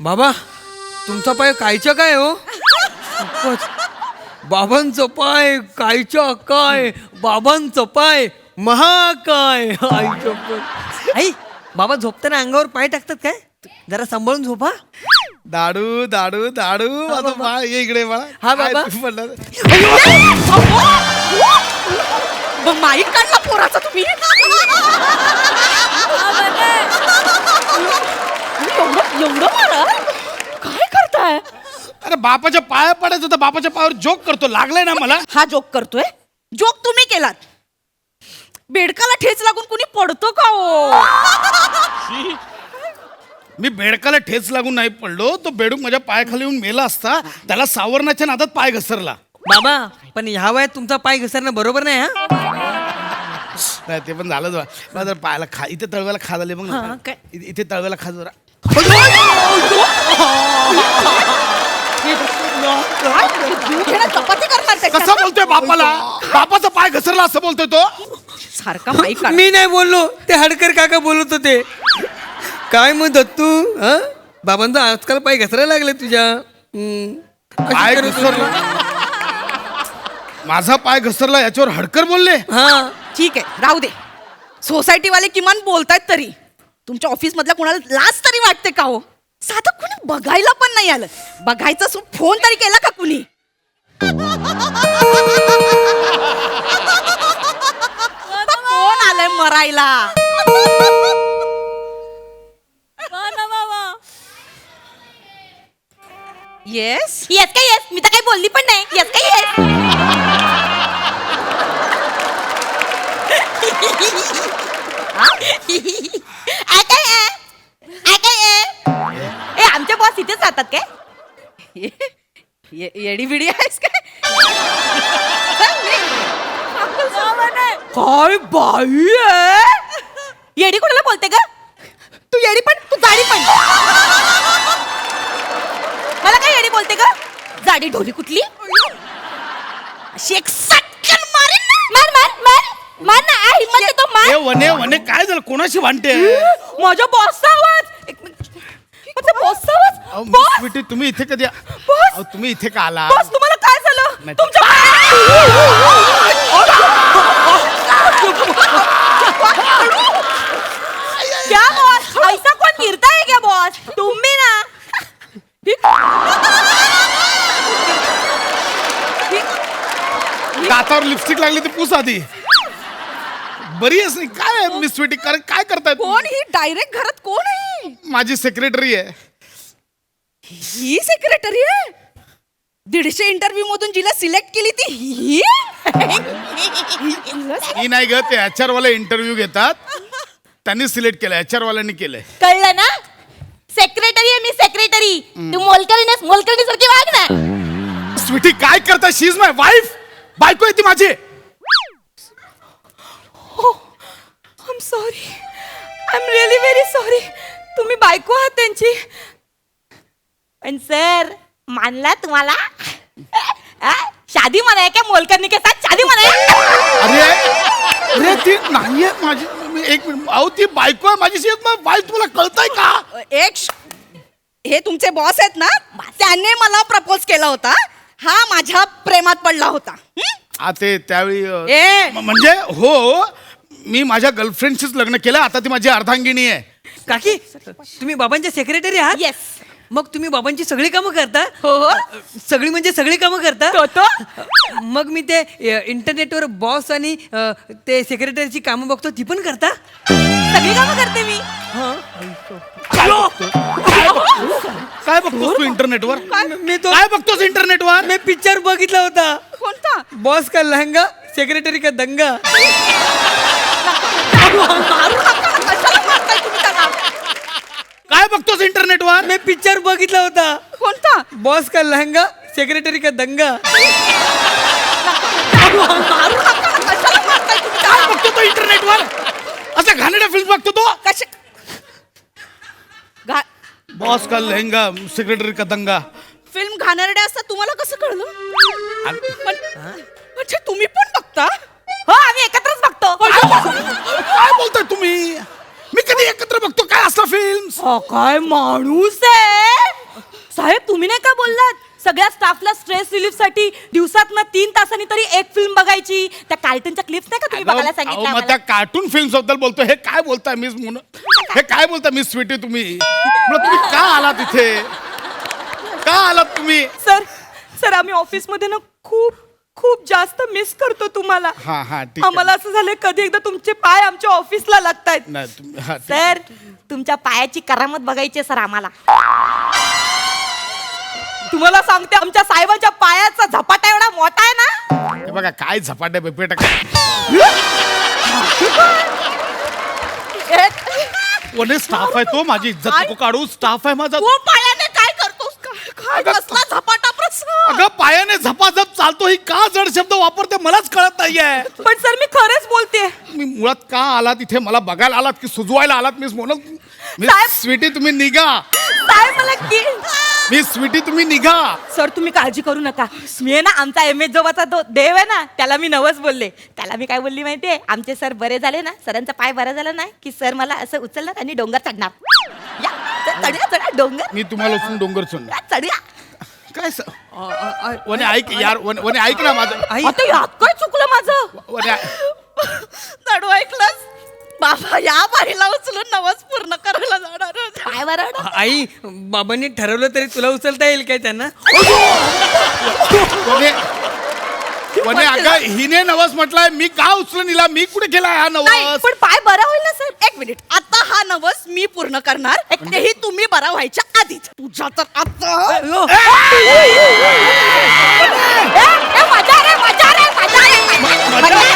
बाबा तुमचा पाय कायच्या काय हो? खूपच. बाबांचं पाय कायच्या काय, बाबांचं पाय महाकाय. आईच्या पण आई, बाबा झोपताना अंगावर पाय टाकतात काय? जरा सांभाळून झोपा. दाडू दाडू दाडू माझं बाळ ये इकडे बाळा. हा बाबा. माईक काढला पोराचा तुम्ही. एवढं मारा? काय करताय? अरे बापाच्या पाया पडायचं तर बापाच्या पायावर जोक करतो. लागलाय ना मला. हा जोक करतोय. जोक तुम्ही केलात. बेडकाला ठेच लागून कुणी पडतो का हो? मी बेडकाला ठेच लागून नाही पडलो. तो बेडूक माझ्या पायाखाली येऊन मेला असता. त्याला सावरण्याच्या नादात पाय घसरला. बाबा पण ह्या वयात तुमचा पाय घसरणं बरोबर नाही. हा नाही ते पण झालं मला जर पायाला खा. इथे तळव्याला खा झाली मग हा, काय? इथे तळव्याला खा जरा. चपाती करणार कसा बोलतोय बापाला? बापाचा पाय घसरला असं बोलतोय तो. सारखा माईक मी नाही बोललो, ते हडकर काका बोलत होते. काय मग दत्तू, हा बाबांचा आजकाल पाय घसरायला लागले तुझ्या. पाय घसरला. माझा पाय घसरला याच्यावर हडकर बोलले. हा ठीक आहे राहू दे. सोसायटी वाले किमान बोलतायत तरी. तुमच्या ऑफिस मधल्या कोणाला लाज तरी वाटते का हो? साधं कुणी बघायला पण नाही आलं. बघायचं फोन तरी केला का कुणी? कोण आलंय मरायला? येस येस काय येस, मी तर काही बोलली पण नाही. येस काय येस. ए आमचे बॉस इथेच राहतात काय? येडी बिडी आहेस काय? काय बाई आहे? येडी कोणाला बोलते ग? तू येडी पण तू जाडी पण. मला काय येडी बोलते ग? जाडी ढोली कुठली? अशी एक सटकन मारेन ना. मार मार मार मार ना. आ, हिम्मत आहे तो मार. ए वने वने काय झालं? कोणाशी भांडते? माझ्या बॉसचा आवाज. एक मिनिट. माझ्या बॉसचा आवाज. अहो, बॉस मिस स्वीटी, तुम्ही इथे कधी बॉस अहो, तुम्ही इथे का आला? बॉस तुम्हाला काय झालं? नाही. तुमच्या क्या बॉस? ऐसा कौन गिरता है क्या बॉस? तुम भी ना. दातावर लिपस्टिक लागली ती पुस आधी. बरी आहेस नाही? काय आहे मिस स्वीटी? काय करताय तुम्ही? कोण ही डायरेक्ट घरात कोण आहे? माझी सेक्रेटरी आहे. ही सेक्रेटरी आहे? 150 इंटरव्ह्यू मधून जिला सिलेक्ट केली ती ही? ही नाही ग, ते HR वाले इंटरव्ह्यू घेतात. त्यांनी सिलेक्ट केलं. HR वाल्यांनी केलंय. कळलं ना? सेक्रेटरी आहे मी, सेक्रेटरी. तू मोलकरीण मोलकरणी सारखी वाग ना. स्वीटी काय करताय? शी इज माय वाईफ. बायको आहे ती माझी. I am sorry. I am really very sorry. तुम्ही बायको आहात त्यांची. पण सर मानला तुम्हाला? शादी मनाय क्या मोलकरणी के साथ शादी मनाय? अरे अरे ती नाहीये माझी. एक मिनिट. अहो ती बायको आहे माझी. शी इज माय वाईफ. तुला कळतंय का? हे तुमचे बॉस आहेत ना, त्याने मला प्रपोज केला होता. हा माझ्या प्रेमात पडला होता. ते त्यावेळी ए! म्हणजे हो, मी माझ्या गर्लफ्रेंडशीच लग्न केलं. आता ती माझी अर्धांगिनी आहे. काकी तुम्ही बाबांचे सेक्रेटरी आहात? येस. मग तुम्ही बाबांची सगळी कामं करता? हो. सगळी म्हणजे सगळी कामं करता? तो मग मी ते इंटरनेटवर बॉस आणि ते सेक्रेटरीची कामं बघतो, ती पण करता? सगळी कामं करते मी. काय बघतोस तू इंटरनेटवर? मी तो काय बघतोस इंटरनेटवर? मी पिक्चर बघितला होता. कोणता? बॉस का लहंगा, सेक्रेटरी का दंगा. कशाला मारताय तुम्ही त्याला? काय बघतोस इंटरनेटवर? मी पिक्चर बघितला होता. कोणता? बॉस का लहंगा, सेक्रेटरी का दंगा. कशाला मारताय तुम्ही काय त्याला? बघतो तो इंटरनेटवर? असं घाणेरड्या फिल्म बघतो तो? बॉस का लेहंगा, सेक्रेटरी का दंगा. फिल्म घाणेरड्या असतात तुम्हाला कसं कळलं? म्हणजे तुम्ही पण बघता? हो आम्ही एकत्रच बघतो. काय बोलताय तुम्ही? मी कधी एकत्र बघतो काय असला फिल्म? काय माणूस आहे. साहेब तुम्ही नाही का बोललात सगळ्या स्टाफला स्ट्रेस रिलीफ साठी दिवसातनं 3 तासांनी तरी एक फिल्म बघायची. त्या कार्टूनच्या क्लिप्स नाही का तुम्ही बघायला अहो, सांगितलं मग आम्हाला? त्या कार्टून फिल्म बद्दल बोलतो. हे काय बोलताय मिस म्हणून? हे काय बोलता मिस स्वीटी तुम्ही? मग तुम्ही का आलात इथे? का आलात तुम्ही? सर आम्ही ऑफिसमध्ये ना खूप खूप जास्त मिस करतो तुम्हाला. हा हा ठीक आहे. आम्हाला असं झालंय कधी एकदा तुमचे पाय आमच्या ऑफिसला लागतायत. नाही तुम्ही हा, ठीक. सर तुमच्या पायाची करामत बघायची आहे, सर आम्हाला. तुम्हाला सांगते आमच्या साहेबांच्या पायाचा झपाटा एवढा मोठा आहे ना. हे बघा काय झपाटे बिपेट कोणी स्टाफ आहे तो. माझी इज्जत नको काढू. स्टाफ आहे माझा. तू पायाने काय करतोस? काय कसला झपाटा प्रश्न? अगं पायाने झपाझप चालतो. ही का जड शब्द वापरते मलाच कळत नाहीये. पण सर मी खरंच बोलते. मी मुळात का आलात इथे? मला बघायला आलात की सुजवायला आलात? मिस म्हणून साहेब- स्वीटी तुम्ही निघा. साहेब मला मिस स्वीटी तुम्ही निघा. सर तुम्ही काळजी करू नका. मी आहे ना आमचा एम एस जोबाचा तो देव आहे ना त्याला मी नवस बोलले. त्याला मी काय बोलली माहितीये? आमचे सर बरे झाले ना, सरांचा पाय बरा झाला ना की सर मला असं उचलणार आणि डोंगर चढणार. या, चढूया चढा डोंगर. मी तुम्हाला उचलून डोंगर चढणार. या, चढूया. काय वने ऐक यार. वने ऐक ना माझं. आई आता यात काय चुकलं माझं? वने नडू ऐकलंस? बाबा या बाईला उचलून नवस पूर्ण करायला जाणार होते. पाय बरं आई बाबांनी ठरवलं तरी तुला उचलता येईल काय त्यांना? वने अगं हिने नवस म्हटलाय. मी का उचलून हिला? मी कुठे केलाय हा नाही, नवस? पण पाय बरा होईल ना सर. एक मिनिट. आता हा नवस मी पूर्ण करणार. तेही तुम्ही बरा व्हायच्या आधीच. तुझ्या तर आता अयो, मजा रे मजा रे मजा रे.